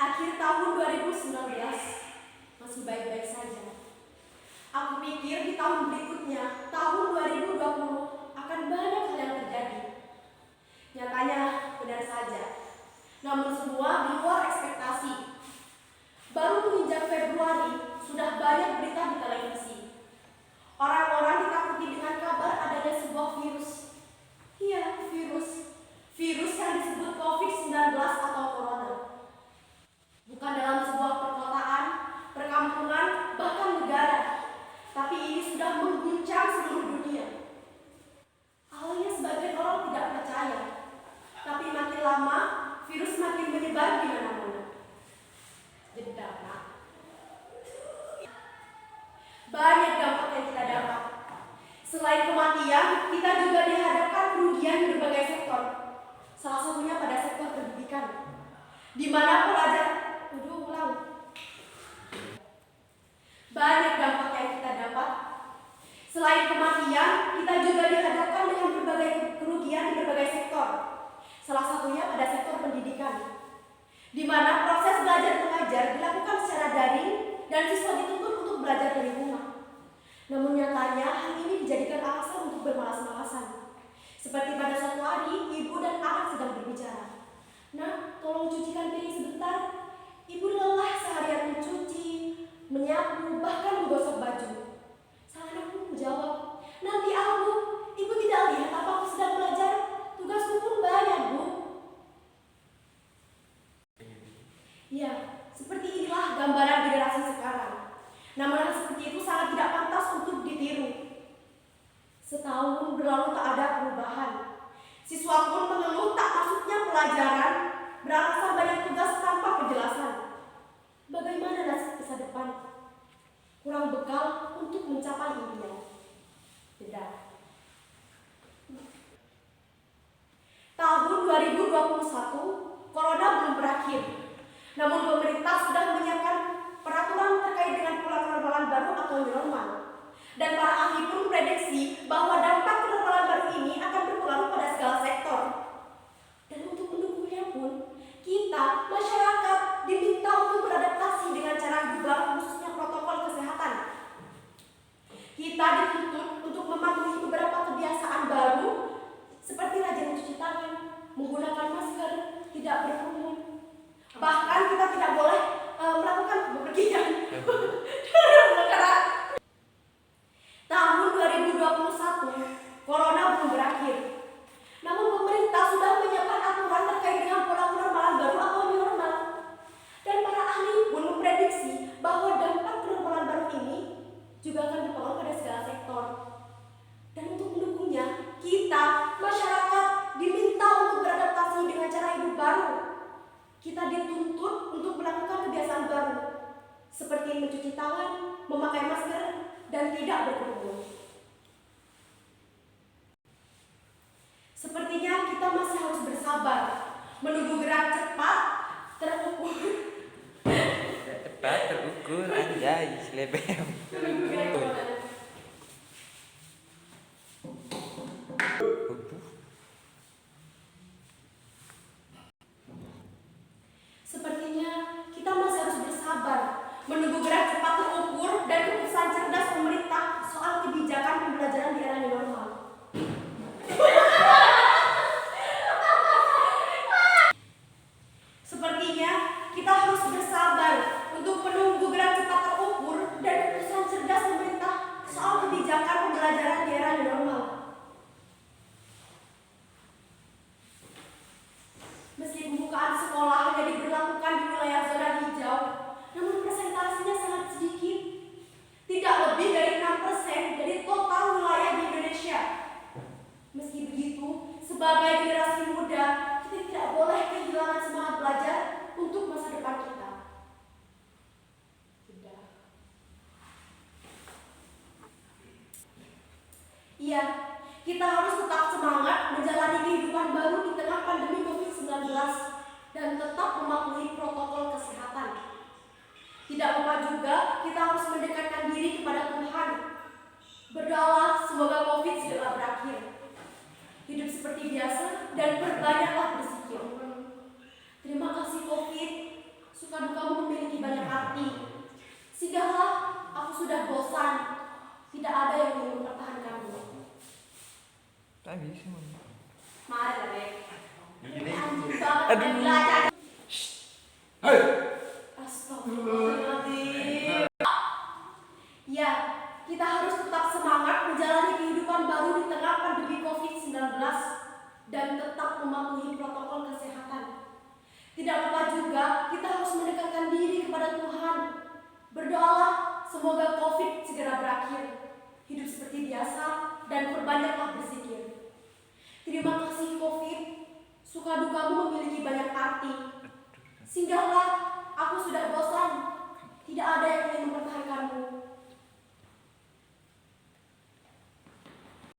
Akhir tahun 2019 masih baik-baik saja. Aku pikir di tahun berikutnya, tahun 2020, akan banyak hal yang terjadi. Nyatanya benar saja. Namun semua di luar ekspektasi. Baru menginjak Februari, sudah banyak berita di televisi. Orang-orang ditakuti dengan kabar adanya sebuah virus. Iya, virus. Virus yang disebut COVID-19 atau Corona. Bukan dalam sebuah perkotaan, perkampungan, bahkan negara. Tapi ini sudah mengguncang seluruh dunia. Awalnya sebagian orang tidak percaya. Tapi makin lama, virus makin menyebar di mana-mana. Jeda, Pak. Banyak dampak yang kita dapat. Selain kematian, kita juga dihadapkan kerugian di berbagai sektor. Salah satunya pada sektor pendidikan, di mana pelajar banyak dampak yang kita dapat. Selain kematian, kita juga dihadapkan dengan berbagai kerugian di berbagai sektor. Salah satunya pada sektor pendidikan, di mana proses belajar mengajar dilakukan secara daring dan siswa dituntut untuk belajar dari rumah. Namun nyatanya hal ini dijadikan alasan untuk bermalas-malasan. Seperti pada suatu hari, ibu dan anak sedang berbicara. "Nak, tolong cucikan piring sebentar. Ibu lelah seharian mencuci, menyapu, bahkan menggosok baju." Sang anak pun menjawab, "Nanti aku, ibu tidak lihat apa aku sedang belajar? Tugasku pun banyak, Bu." Ya, seperti inilah gambaran generasi sekarang. Namun hal seperti itu sangat tidak pantas untuk ditiru. Setahun berlalu tak ada perubahan. Siswa pun mengeluh tak masuknya pelajaran, beralasan banyak tugas tanpa penjelasan. Bagaimana nasib masa depan? Kurang bekal untuk mencapai impian. Tidak. Tahun 2021, Corona belum berakhir. Namun pemerintah sudah menyiapkan peraturan terkait dengan pola kenormalan baru atau new normal. Dan para ahli pun memprediksi bahwa dampak kenormalan baru ini akan berpengaruh pada segala sektor. Dan untuk mendukungnya pun, kita, masyarakat, diminta untuk beradaptasi dengan cara hidup baru, khususnya protokol kesehatan. Kita dituntut untuk mematuhi beberapa kebiasaan baru, seperti rajin mencuci tangan, menggunakan masker, tidak berkerumun. Bahkan kita tidak boleh melakukan bepergian. Tahun 2021, Corona belum berakhir. Namun pemerintah sudah menyiapkan aturan terkait dengan pola kenormalan baru atau new normal. Dan para ahli pun memprediksi bahwa dampak kenormalan baru ini juga akan berpengaruh pada segala sektor. Dan untuk mendukungnya, kita, masyarakat, diminta untuk beradaptasi dengan cara hidup baru. Kita dituntut untuk melakukan kebiasaan baru, seperti mencuci tangan, memakai masker, dan tidak berkerumun. Sepertinya kita masih harus bersabar, menunggu gerak cepat, terukur. Cepat terukur, anjay, selebem. Sepertinya kita masih harus bersabar, menunggu gerak cepat terukur dan keputusan cerdas pemerintah soal kebijakan pembelajaran di era new normal. Sepertinya kita harus bersabar untuk menunggu gerak cepat terukur dan keputusan cerdas pemerintah soal kebijakan pembelajaran di era new normal. Meski pembukaan sekolah hanya diberlakukan di wilayah zona hijau, namun presentasinya sangat sedikit, tidak lebih dari 6% dari total wilayah di Indonesia. Meski begitu, sebagai generasi muda, kita tidak boleh kehilangan semangat belajar untuk masa depan kita. Tidak. Iya, kita harus tetap semangat menjalani kehidupan baru di tengah pandemi COVID-19 dan tetap mematuhi protokol kesehatan. Tidak lupa juga kita harus mendekatkan diri kepada Tuhan. Berdoalah semoga COVID segera berakhir. Hidup seperti biasa dan perbanyaklah berzikir. Terima kasih COVID suka dukamu memiliki banyak arti. Singgahlah, aku sudah bosan. Tidak ada yang ingin mempertahankanmu. Tak bisa mana. Mari lah, Beb. Ini. Anjing banget, Aduh. belajar. Hei, Astagfirullahaladzim. Ya, kita harus tetap semangat menjalani kehidupan baru di tengah pandemi COVID-19 dan tetap mematuhi protokol kesehatan. Tidak lupa juga kita harus mendekatkan diri kepada Tuhan. Berdoalah semoga COVID segera berakhir. Hidup seperti biasa dan perbanyaklah berzikir.